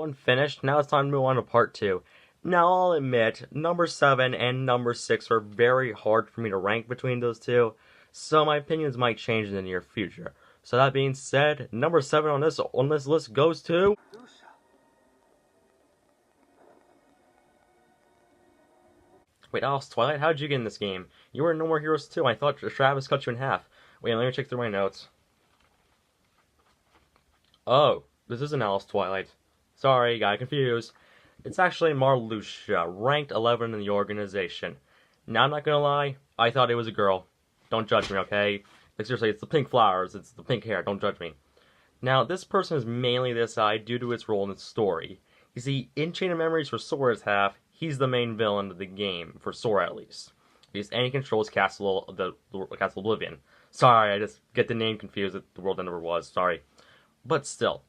1 finished, now it's time to move on to part 2. Now, I'll admit, number 7 and number 6 are very hard for me to rank between those two, so my opinions might change in the near future. So that being said, number 7 on this list goes to... Wait, Alice Twilight, how did you get in this game? You were in No More Heroes 2. I thought Travis cut you in half. Wait, let me check through my notes. Oh, this isn't Alice Twilight. Sorry, got confused. It's actually Marluxia, ranked 11 in the organization. Now, I'm not gonna lie, I thought it was a girl. Don't judge me, okay? Like, seriously, it's the pink flowers, it's the pink hair, don't judge me. Now, this person is mainly this eye due to its role in the story. You see, in Chain of Memories for Sora's half, he's the main villain of the game, for Sora at least. Because and he controls Castle Oblivion. Sorry, I just get the name confused with the world that never was, sorry. But still.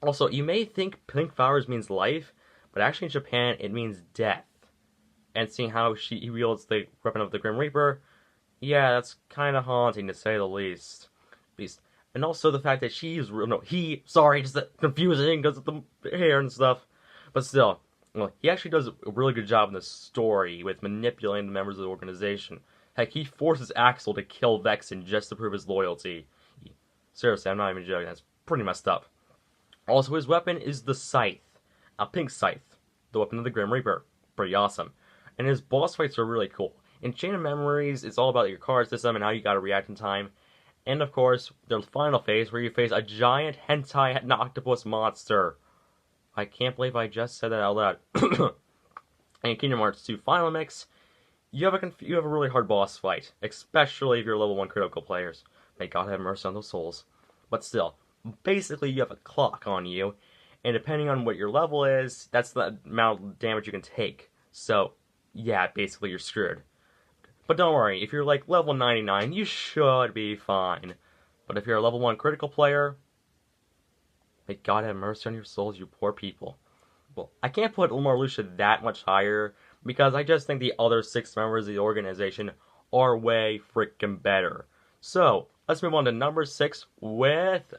Also, you may think pink flowers means life, but actually in Japan, it means death. And seeing how he wields the weapon of the Grim Reaper, yeah, that's kind of haunting to say the least. And also the fact that sorry, just confusing because of the hair and stuff. But still, well, he actually does a really good job in the story with manipulating the members of the organization. Heck, he forces Axel to kill Vexen just to prove his loyalty. Seriously, I'm not even joking, that's pretty messed up. Also, his weapon is the Scythe. A pink scythe, the weapon of the Grim Reaper. Pretty awesome. And his boss fights are really cool. In Chain of Memories, it's all about your card system and how you gotta react in time. And of course, the final phase where you face a giant hentai octopus monster. I can't believe I just said that out loud. And in Kingdom Hearts 2 Final Mix, you have a really hard boss fight, especially if you're level 1 critical players. May God have mercy on those souls. But still, basically you have a clock on you, and depending on what your level is, that's the amount of damage you can take. So, yeah, basically you're screwed. But don't worry, if you're like level 99, you should be fine. But if you're a level 1 critical player, may God have mercy on your souls, you poor people. Well, I can't put Marluxia that much higher, because I just think the other 6 members of the organization are way freaking better. So, let's move on to number 6 with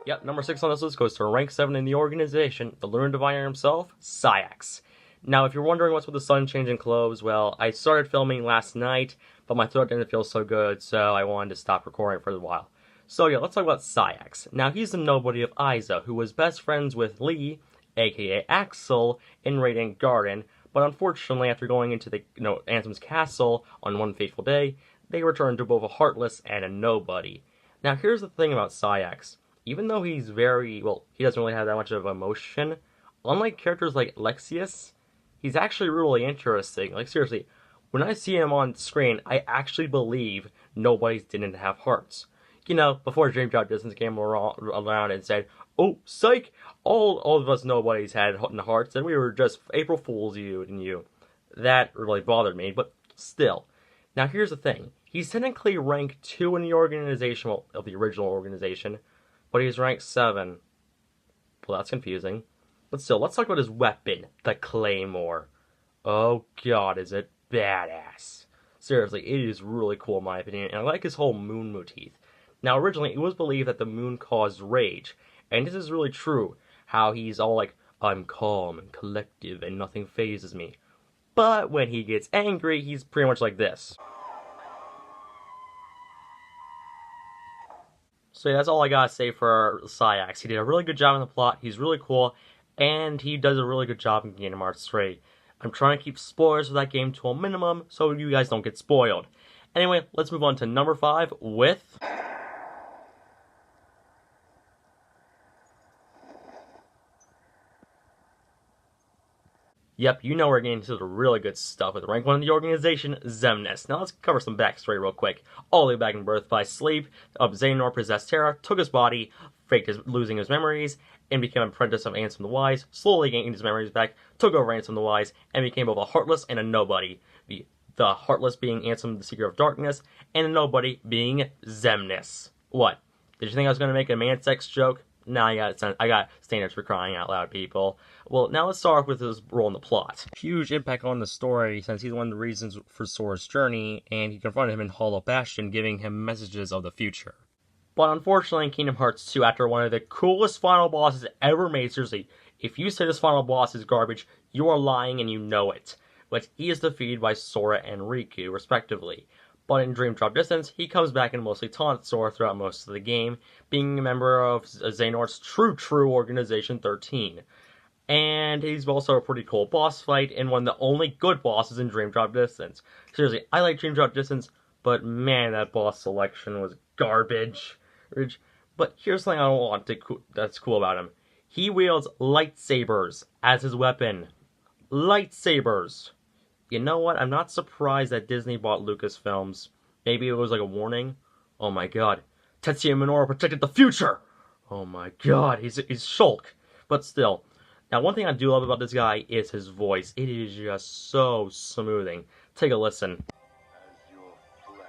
Yep, number 6 on this list goes to rank 7 in the organization, the Lunar Diviner himself, Sayax. Now, if you're wondering what's with the sun changing clothes, well, I started filming last night, but my throat didn't feel so good, so I wanted to stop recording for a while. So yeah, let's talk about Sayax. Now, he's the nobody of Isa, who was best friends with Lee, aka Axel, in Radiant Garden, but unfortunately, after going into the Anthem's castle on one fateful day, they returned to both a heartless and a nobody. Now, here's the thing about Sayax. Even though he's he doesn't really have that much of emotion, unlike characters like Lexius, he's actually really interesting. Like, seriously, when I see him on screen, I actually believe nobodies didn't have hearts. You know, before Dream Job Distance came around and said, oh, psych, all of us nobodies had hearts, and we were just April Fools, you. That really bothered me, but still. Now, here's the thing. He's technically ranked 2 in the organization, of the original organization, but he's ranked 7. Well, that's confusing. But still, let's talk about his weapon, the Claymore. Oh god, is it badass. Seriously, it is really cool in my opinion, and I like his whole moon motif. Now, originally, it was believed that the moon caused rage, and this is really true, how he's all like, I'm calm and collective and nothing phases me. But when he gets angry, he's pretty much like this. So yeah, that's all I gotta say for Sayax. He did a really good job in the plot, he's really cool, and he does a really good job in Kingdom Hearts 3. I'm trying to keep spoilers for that game to a minimum, so you guys don't get spoiled. Anyway, let's move on to number 5 with... Yep, you know we're getting into the really good stuff with rank 1 in the organization, Xemnas. Now let's cover some backstory real quick. All the way back in Birth by Sleep, Xehanort possessed Terra, took his body, faked losing his memories, and became an apprentice of Ansem the Wise, slowly gaining his memories back, took over Ansem the Wise, and became both a Heartless and a Nobody. The Heartless being Ansem the Seeker of Darkness, and the Nobody being Xemnas. What? Did you think I was going to make a man sex joke? Nah, I got standards for crying out loud, people. Well, now let's start off with his role in the plot. Huge impact on the story, since he's one of the reasons for Sora's journey, and he confronted him in Hollow Bastion, giving him messages of the future. But unfortunately in Kingdom Hearts 2, after one of the coolest final bosses ever made, seriously, if you say this final boss is garbage, you are lying and you know it. But he is defeated by Sora and Riku, respectively. But in Dream Drop Distance, he comes back and mostly taunts Sora throughout most of the game, being a member of Xehanort's true Organization 13. And he's also a pretty cool boss fight, and one of the only good bosses in Dream Drop Distance. Seriously, I like Dream Drop Distance, but man, that boss selection was garbage. But here's something I don't want that's cool about him. He wields lightsabers as his weapon. Lightsabers! You know what? I'm not surprised that Disney bought Lucasfilms. Maybe it was like a warning. Oh my god. Tetsuya Minoru protected the future! Oh my god, he's Shulk. But still. Now, one thing I do love about this guy is his voice. It is just so smoothing. Take a listen. As your flesh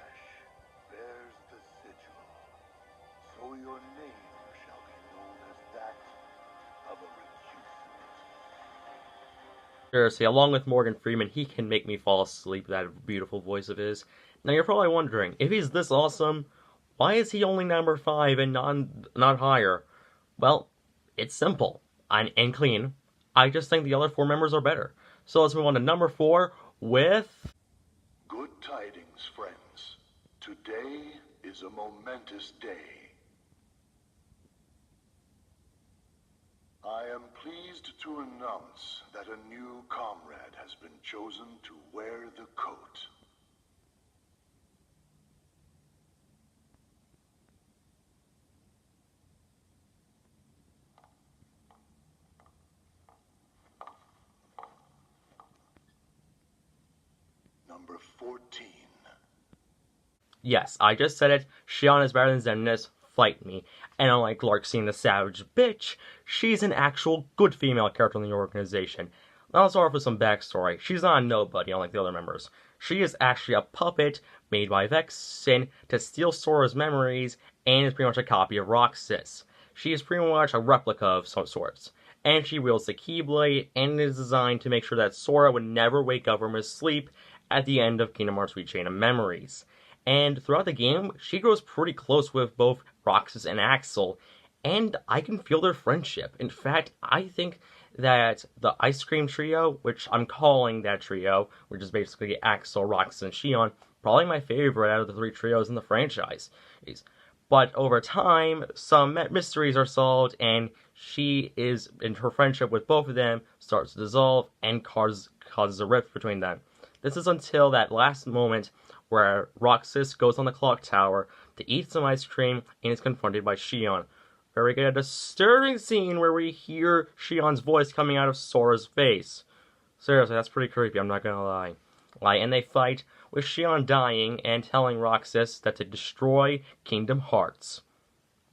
bears the sigil, so your name shall be known as that of a recusant. Seriously, along with Morgan Freeman, he can make me fall asleep with that beautiful voice of his. Now, you're probably wondering, if he's this awesome, why is he only number 5 and not higher? Well, it's simple. And clean. I just think the other 4 members are better. So let's move on to number 4 with... Good tidings, friends. Today is a momentous day. I am pleased to announce that a new comrade has been chosen to wear the coat. Number 14. Yes, I just said it. Xion is better than Xemnas. Fight me. And unlike Larxene the Savage Bitch, she's an actual good female character in the organization. Now let's start off with some backstory. She's not a nobody, unlike the other members. She is actually a puppet made by Vexen to steal Sora's memories, and is pretty much a copy of Roxas. She is pretty much a replica of some sorts. And she wields the Keyblade, and is designed to make sure that Sora would never wake up from his sleep at the end of Kingdom Hearts 3 Chain of Memories. And throughout the game, she grows pretty close with both Roxas and Axel, and I can feel their friendship. In fact, I think that the Ice Cream Trio, which I'm calling that trio, which is basically Axel, Roxas, and Xion, probably my favorite out of the 3 trios in the franchise. But over time, some mysteries are solved, and her friendship with both of them starts to dissolve and causes a rift between them. This is until that last moment where Roxas goes on the clock tower to eat some ice cream and is confronted by Xion. Where we get a disturbing scene where we hear Xion's voice coming out of Sora's face. Seriously, that's pretty creepy, I'm not gonna lie. And they fight, with Xion dying and telling Roxas that to destroy Kingdom Hearts.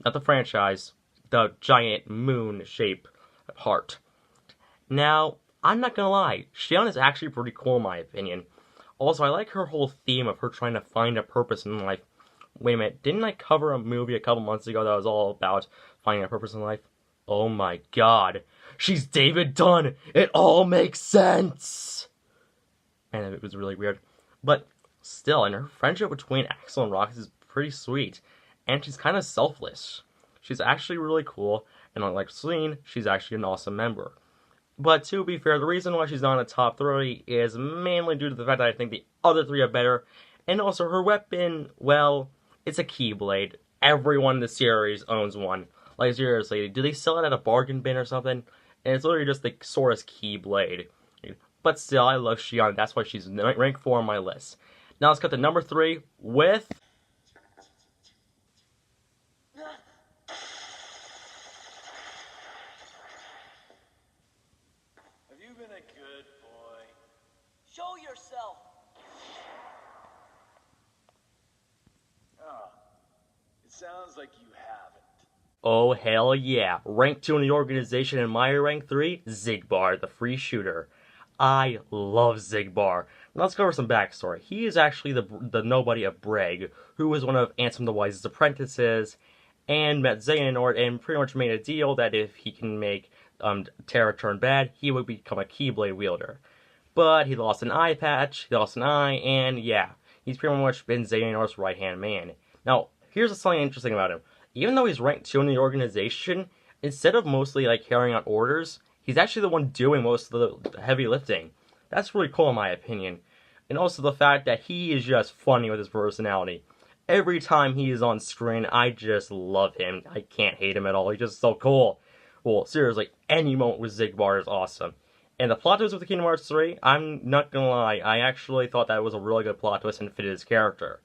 Not the franchise, the giant moon-shaped heart. Now, I'm not gonna lie, Xion is actually pretty cool in my opinion. Also, I like her whole theme of her trying to find a purpose in life. Wait a minute, didn't I cover a movie a couple months ago that was all about finding a purpose in life? Oh my god. She's David Dunn! It all makes sense! And it was really weird. But still, and her friendship between Axel and Roxas is pretty sweet. And she's kind of selfless. She's actually really cool, and unlike Celine, she's actually an awesome member. But to be fair, the reason why she's not in the top 3 is mainly due to the fact that I think the other 3 are better. And also, her weapon, well, it's a Keyblade. Everyone in the series owns one. Like, seriously, do they sell it at a bargain bin or something? And it's literally just the Sora's Keyblade. But still, I love Xion. That's why she's rank 4 on my list. Now let's cut to number 3 with... Have you been a good boy? Show yourself! Ah, it sounds like you haven't. Oh, hell yeah. Rank 2 in the organization and my rank 3, Xigbar, the free shooter. I love Xigbar. Now let's cover some backstory. He is actually the nobody of Breg, who was one of Ansem the Wise's apprentices, and met Xehanort and pretty much made a deal that if he can make Terra turn bad, he would become a Keyblade wielder. But he lost an eye patch, he lost an eye, and yeah, he's pretty much been Xehanort's right-hand man. Now, here's something interesting about him. even though he's ranked 2 in the organization, instead of mostly like carrying out orders, he's actually the one doing most of the heavy lifting. That's really cool in my opinion. And also the fact that he is just funny with his personality. Every time he is on screen, I just love him. I can't hate him at all. He's just so cool. Well, seriously, any moment with Xigbar is awesome. And the plot twist with the Kingdom Hearts 3, I'm not gonna lie, I actually thought that was a really good plot twist and fitted his character.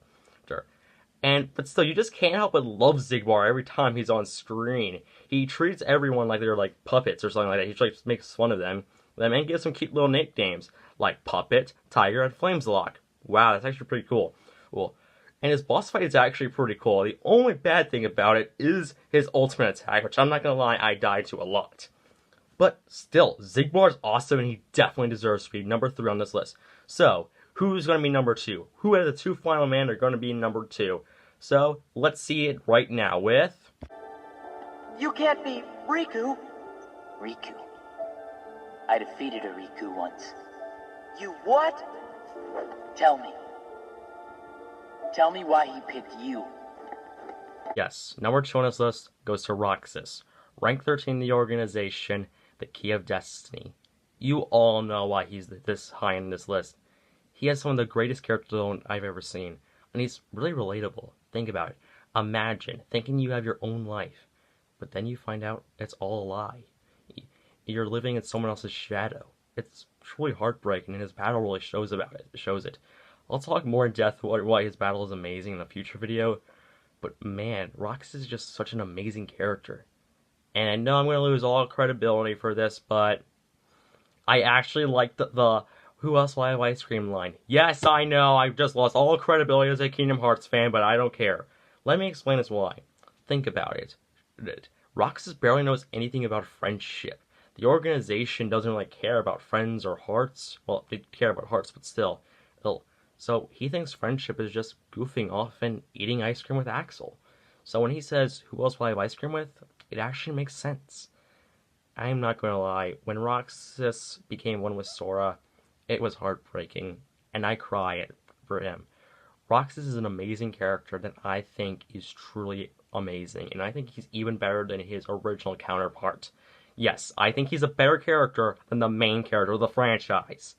But still, you just can't help but love Xigbar every time he's on screen. He treats everyone like they're like puppets or something like that. He just makes fun of them. And gives them cute little nicknames like Puppet, Tiger, and Flameslock. Wow, that's actually pretty cool. And his boss fight is actually pretty cool. The only bad thing about it is his ultimate attack, which I'm not gonna lie, I died to a lot. But still, Xigbar's awesome and he definitely deserves to be number 3 on this list. So, who's gonna be number 2? Who out of the 2 final men are gonna be number 2? So, let's see it right now with... You can't be Riku. Riku. I defeated a Riku once. You what? Tell me. Tell me why he picked you. Yes, number 2 on this list goes to Roxas. Rank 13 in the organization, the Key of Destiny. You all know why he's this high in this list. He has some of the greatest character development I've ever seen. And he's really relatable. Think about it. Imagine thinking you have your own life, but then you find out it's all a lie. You're living in someone else's shadow. It's truly heartbreaking, and his battle really shows it. I'll talk more in depth why his battle is amazing in a future video, but man, Roxas is just such an amazing character. And I know I'm going to lose all credibility for this, but I actually like the who else will I have ice cream line. Yes, I know, I've just lost all credibility as a Kingdom Hearts fan, but I don't care. Let me explain this why. Think about it. Roxas barely knows anything about friendship. The organization doesn't really care about friends or hearts. Well, they care about hearts, but still. So he thinks friendship is just goofing off and eating ice cream with Axel. So when he says, who else will I have ice cream with? It actually makes sense. I'm not going to lie, when Roxas became one with Sora, it was heartbreaking, and I cried for him. Roxas is an amazing character that I think is truly amazing, and I think he's even better than his original counterpart. Yes, I think he's a better character than the main character of the franchise.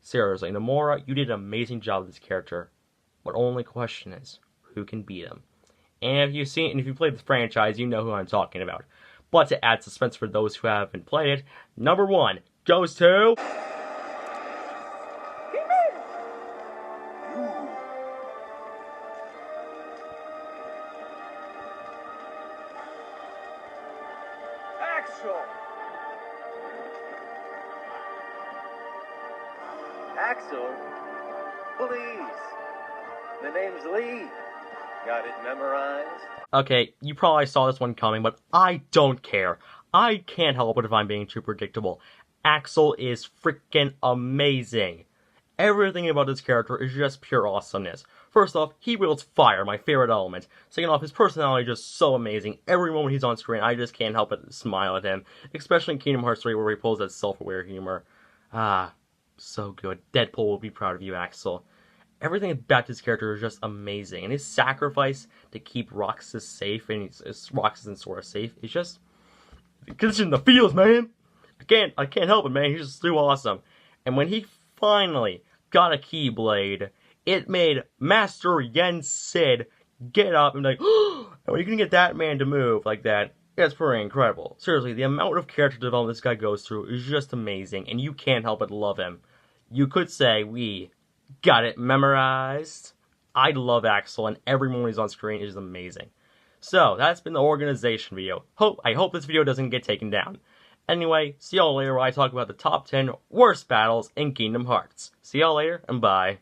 Seriously, Nomura, you did an amazing job with this character, but only question is, who can beat him? And if you played the franchise, you know who I'm talking about. But to add suspense for those who haven't played it, number 1 goes to... Axel! Axel? Please. The name's Lee. Got it memorized? Okay, you probably saw this one coming, but I don't care. I can't help it if I'm being too predictable. Axel is freaking amazing. Everything about this character is just pure awesomeness. First off, he wields fire, my favorite element. Second off, his personality is just so amazing. Every moment he's on screen, I just can't help but smile at him. Especially in Kingdom Hearts 3, where he pulls that self-aware humor. Ah, so good. Deadpool will be proud of you, Axel. Everything about this character is just amazing. And his sacrifice to keep Roxas safe, and Roxas and Sora safe, is just... it gets you in the feels, man! I can't help it, man. He's just too awesome. And when he finally got a Keyblade, it made Master Yen Sid get up and be like, oh, when you can get that man to move like that, it's pretty incredible. Seriously, the amount of character development this guy goes through is just amazing, and you can't help but love him. You could say we got it memorized. I love Axel, and every moment he's on screen is amazing. So, that's been the organization video. I hope this video doesn't get taken down. Anyway, see y'all later where I talk about the top 10 worst battles in Kingdom Hearts. See y'all later, and bye.